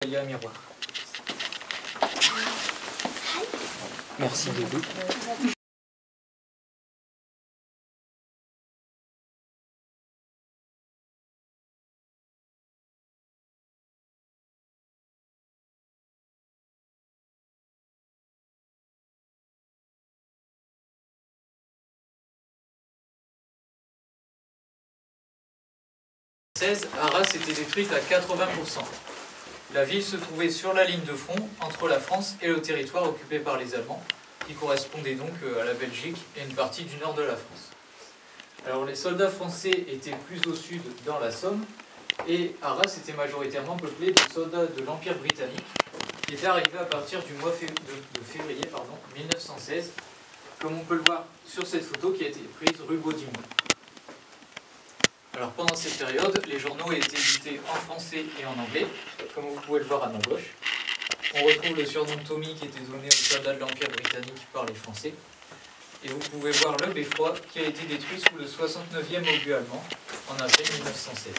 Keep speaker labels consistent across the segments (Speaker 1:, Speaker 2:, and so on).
Speaker 1: Il y a un miroir. Merci Doudou. Arras était détruite à 80%. La ville se trouvait sur la ligne de front entre la France et le territoire occupé par les Allemands, qui correspondait donc à la Belgique et une partie du nord de la France. Alors les soldats français étaient plus au sud dans la Somme, et Arras était majoritairement peuplé de soldats de l'Empire britannique, qui étaient arrivés à partir du mois de février 1916, comme on peut le voir sur cette photo qui a été prise rue Baudimont. Alors pendant cette période, les journaux étaient édités en français et en anglais, comme vous pouvez le voir à ma gauche. On retrouve le surnom Tommy qui était donné aux soldats de l'Empire britannique par les Français. Et vous pouvez voir le beffroi qui a été détruit sous le 69e obus allemand en avril 1916.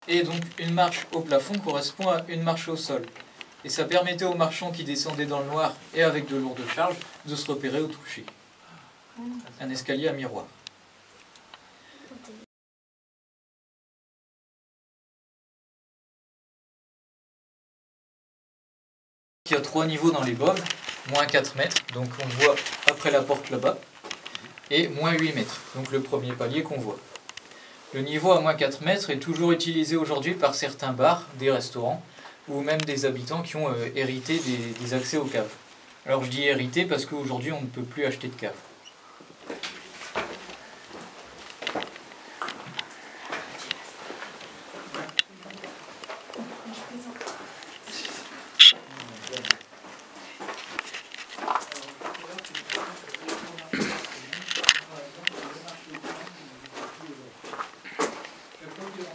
Speaker 1: Et donc une marche au plafond correspond à une marche au sol. Et ça permettait aux marchands qui descendaient dans le noir et avec de lourdes charges de se repérer au toucher. Un escalier à miroir. Il y a 3 niveaux dans les baumes, moins 4 mètres, donc on le voit après la porte là-bas, et moins 8 mètres, donc le premier palier qu'on voit. Le niveau à moins 4 mètres est toujours utilisé aujourd'hui par certains bars, des restaurants, ou même des habitants qui ont hérité des accès aux caves. Alors je dis hérité parce qu'aujourd'hui on ne peut plus acheter de cave.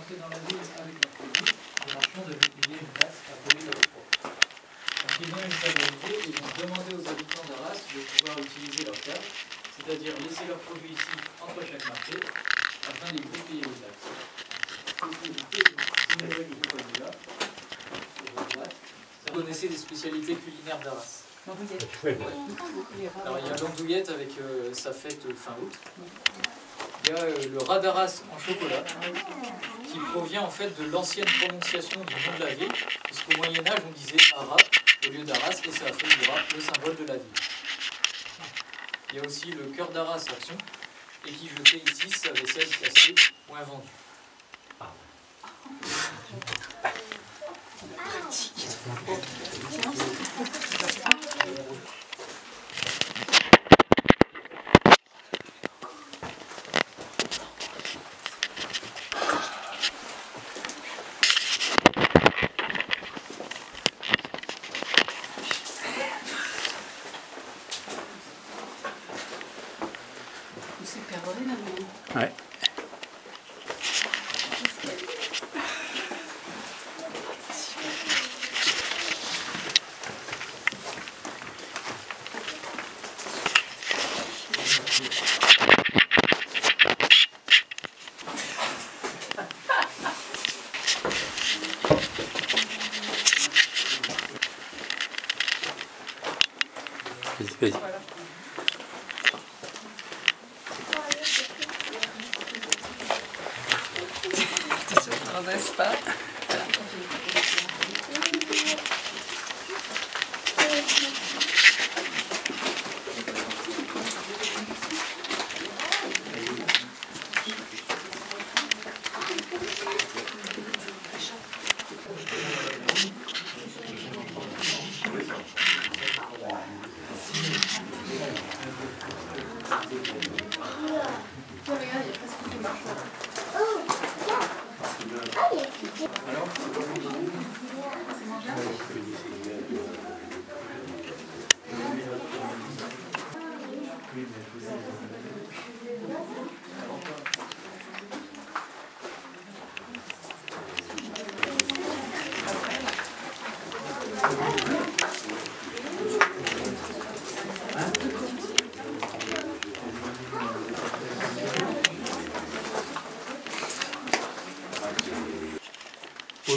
Speaker 1: Dans la ville avec leur produit, les marchands devaient payer une taxe appelée le froid. Donc ils ont une stabilité et ils ont demandé aux habitants d'Arras de pouvoir utiliser leur cave, c'est-à-dire laisser leurs produits ici entre chaque marché, afin d'éviter de payer les taxes. Vous connaissez les spécialités culinaires d'Arras? Alors il y a l'andouillette avec sa fête fin août. Il y a le rat d'Arras en chocolat, qui provient en fait de l'ancienne prononciation du nom de la ville, puisqu'au Moyen-Âge on disait Arras au lieu d'Arras, et ça a fait du rat le symbole de la ville. Il y a aussi le cœur d'Arras Action, et qui jetait ici sa vaisselle cassée ou invendue.
Speaker 2: Ouais. Vas-y.
Speaker 3: N'est-ce pas?
Speaker 4: Regarde, il y a presque plus de marche. Oh, allez.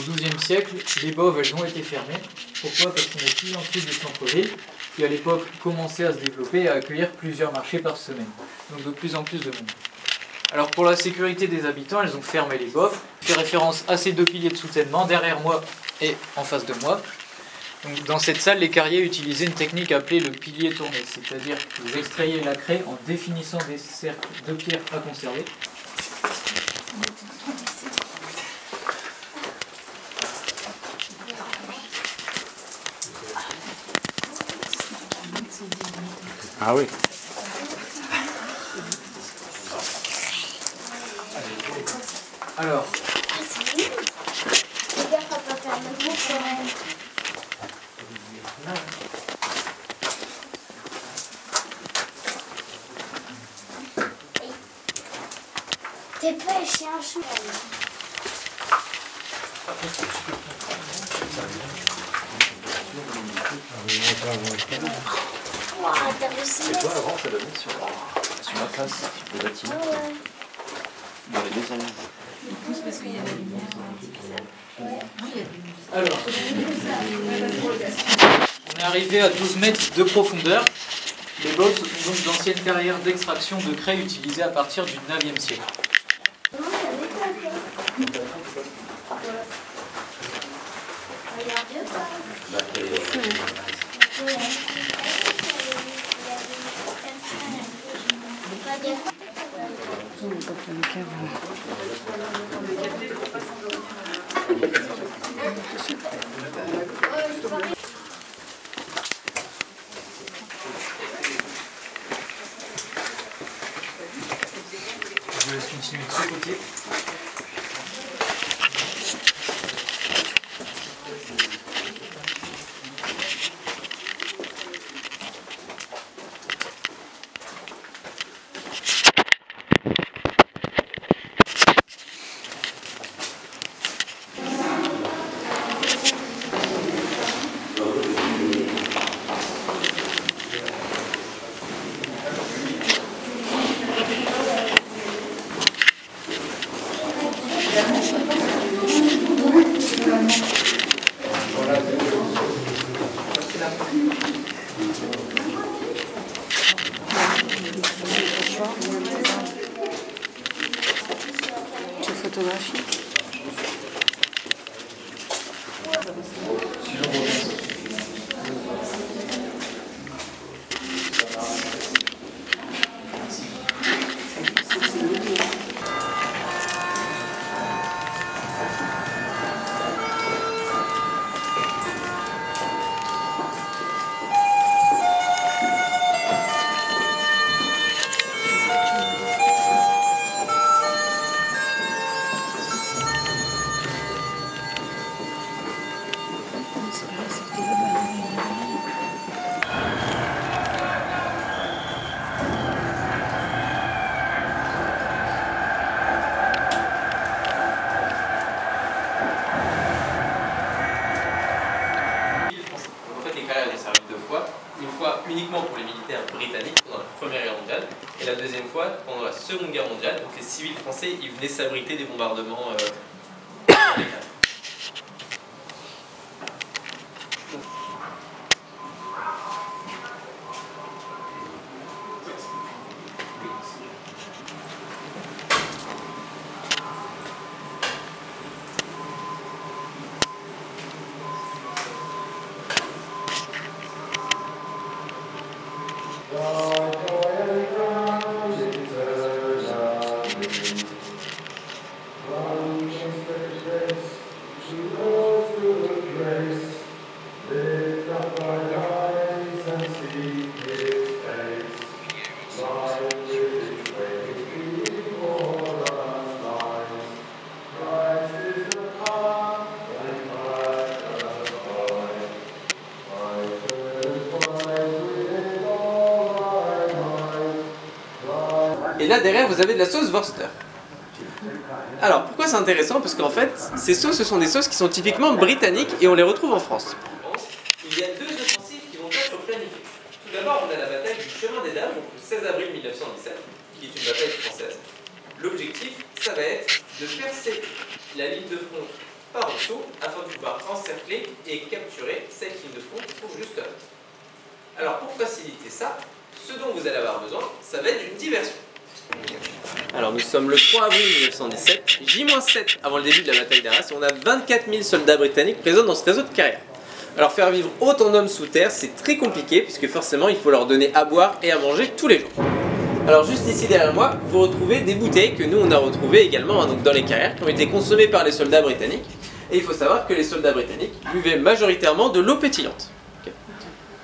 Speaker 1: au XIIe siècle, les Boves, elles ont été fermées. Pourquoi? Parce qu'on est plus en dessous du centre-ville, qui à l'époque commençait à se développer et à accueillir plusieurs marchés par semaine. Donc de plus en plus de monde. Alors pour la sécurité des habitants, elles ont fermé les Boves. Je fais référence à ces deux piliers de soutènement, derrière moi et en face de moi. Donc, dans cette salle, les carriers utilisaient une technique appelée le pilier tourné, c'est-à-dire que vous extrayez la craie en définissant des cercles de pierre à conserver.
Speaker 2: Ah oui.
Speaker 1: Alors,
Speaker 4: t'es pas chien chou. Wow, t'as réussi.
Speaker 5: Et toi, avant, ça donnait sur la face des bâtiments. Dans les dessins.
Speaker 3: Parce qu'il y a la lumière.
Speaker 1: alors, on est arrivé à 12 mètres de profondeur. Les Boves, ce sont donc d'anciennes carrières d'extraction de craie utilisées à partir du 9e siècle. Je vous laisse continuer de ce côté.
Speaker 3: Tu photographies.
Speaker 5: Une fois uniquement pour les militaires britanniques pendant la Première Guerre mondiale et la deuxième fois pendant la Seconde Guerre mondiale. Donc les civils français ils venaient s'abriter des bombardements américains. Et là derrière vous avez de la sauce Worcester. Alors pourquoi c'est intéressant? Parce qu'en fait ces sauces ce sont des sauces qui sont typiquement britanniques et on les retrouve en France. Il y a deux offensives qui vont être planifiées. Tout d'abord on a la bataille du Chemin des Dames, donc le 16 avril 1917, qui est une bataille française. L'objectif ça va être de percer la ligne de front par en dessous afin de pouvoir encercler et capturer cette ligne de front qui se trouve juste là. Alors pour faciliter ça, ce dont vous allez avoir besoin, ça va être d'une diversion. Alors nous sommes le 3 avril 1917, J-7 avant le début de la bataille d'Arras, et on a 24 000 soldats britanniques présents dans ce réseau de carrières. Alors faire vivre autant d'hommes sous terre, c'est très compliqué, puisque forcément il faut leur donner à boire et à manger tous les jours. Alors juste ici derrière moi, vous retrouvez des bouteilles que nous on a retrouvées également donc dans les carrières, qui ont été consommées par les soldats britanniques. Et il faut savoir que les soldats britanniques buvaient majoritairement de l'eau pétillante. Okay.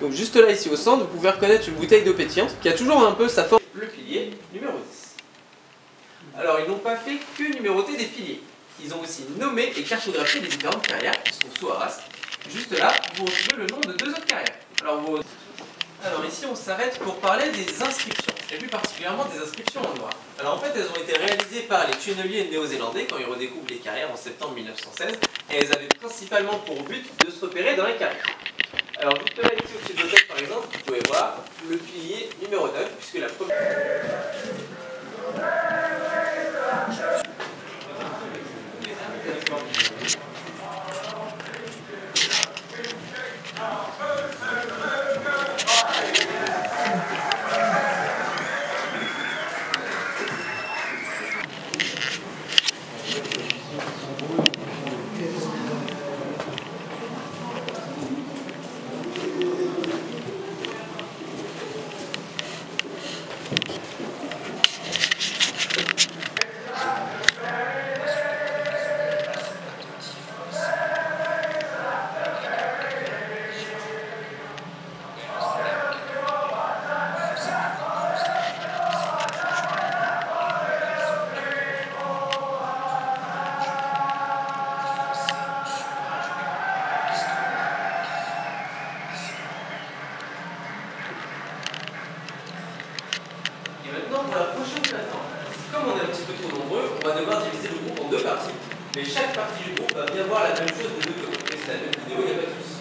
Speaker 5: Donc juste là ici au centre, vous pouvez reconnaître une bouteille d'eau pétillante qui a toujours un peu sa forme. Le pilier numéro 10. Alors ils n'ont pas fait que numéroter des piliers. Ils ont aussi nommé et cartographié les différentes carrières qui se trouvent sous Arras. Juste là, vous retrouvez le nom de 2 autres carrières. Alors ici on s'arrête pour parler des inscriptions, et plus particulièrement des inscriptions en noir. Alors en fait elles ont été réalisées par les tunneliers néo-zélandais quand ils redécouvrent les carrières en septembre 1916, et elles avaient principalement pour but de se repérer dans les carrières. Alors juste là ici au-dessus de l'hôtel par exemple, vous pouvez voir le pilier numéro 9, puisque la première... Et maintenant, pour la prochaine plateforme, comme on est un petit peu trop nombreux, on va devoir diviser le groupe en 2 parties. Mais chaque partie du groupe va bien voir la même chose des 2 côtés. Et c'est la même vidéo, il n'y a pas de souci.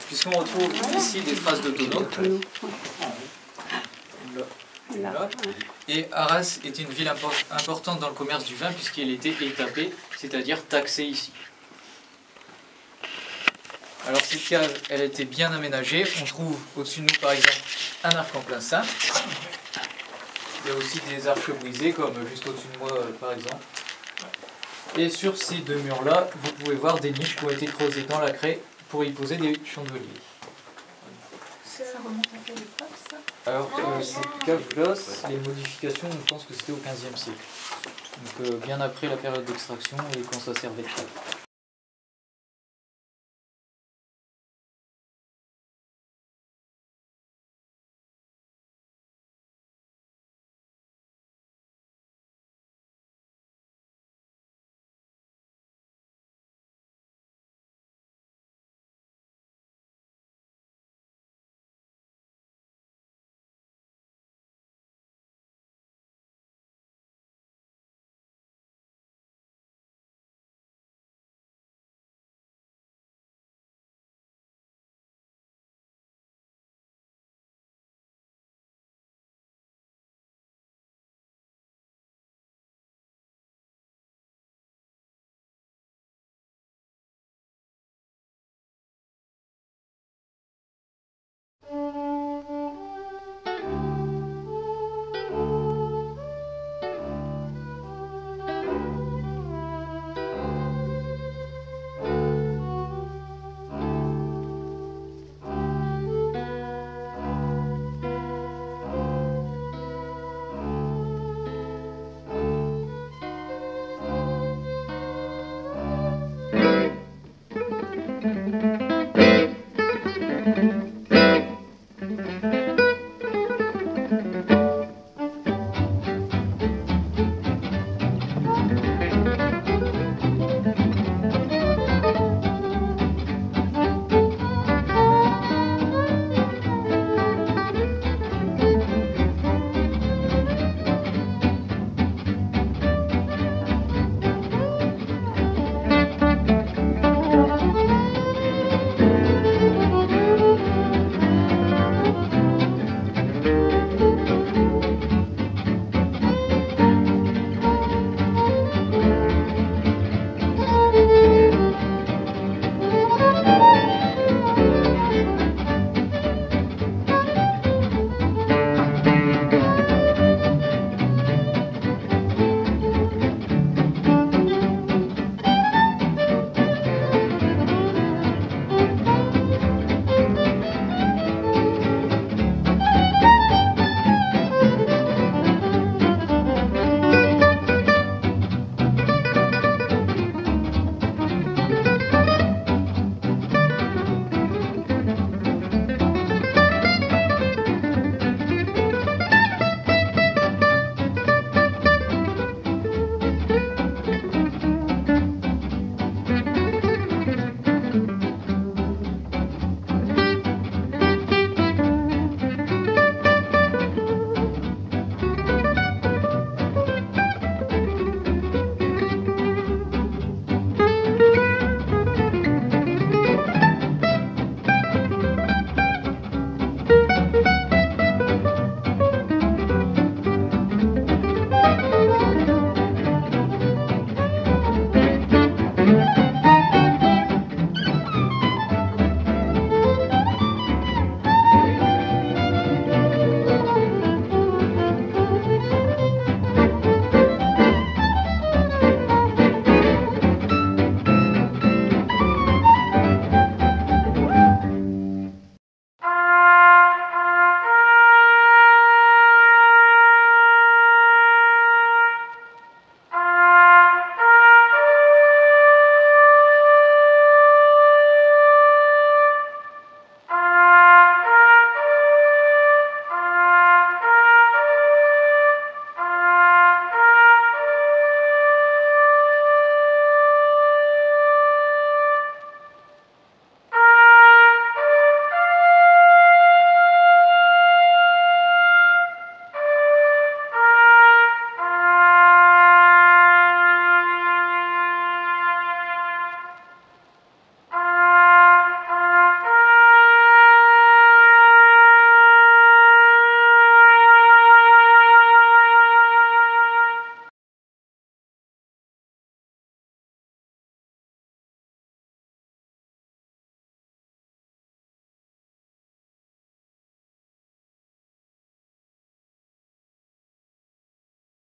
Speaker 1: Puisqu'on retrouve ici des traces de tonneaux. Là. Et Arras était une ville importante dans le commerce du vin puisqu'elle était étapée, c'est-à-dire taxée ici. Alors cette cave, elle était bien aménagée. On trouve au-dessus de nous par exemple un arc en plein cintre. Il y a aussi des arches brisées comme juste au-dessus de moi par exemple. Et sur ces 2 murs-là, vous pouvez voir des niches qui ont été creusées dans la craie pour y poser des chandeliers.
Speaker 3: Ça remonte à quelle époque, ça?
Speaker 1: Alors, cette cave-là, les modifications, on pense que c'était au XVe siècle. Donc, bien après la période d'extraction et quand ça servait de cave.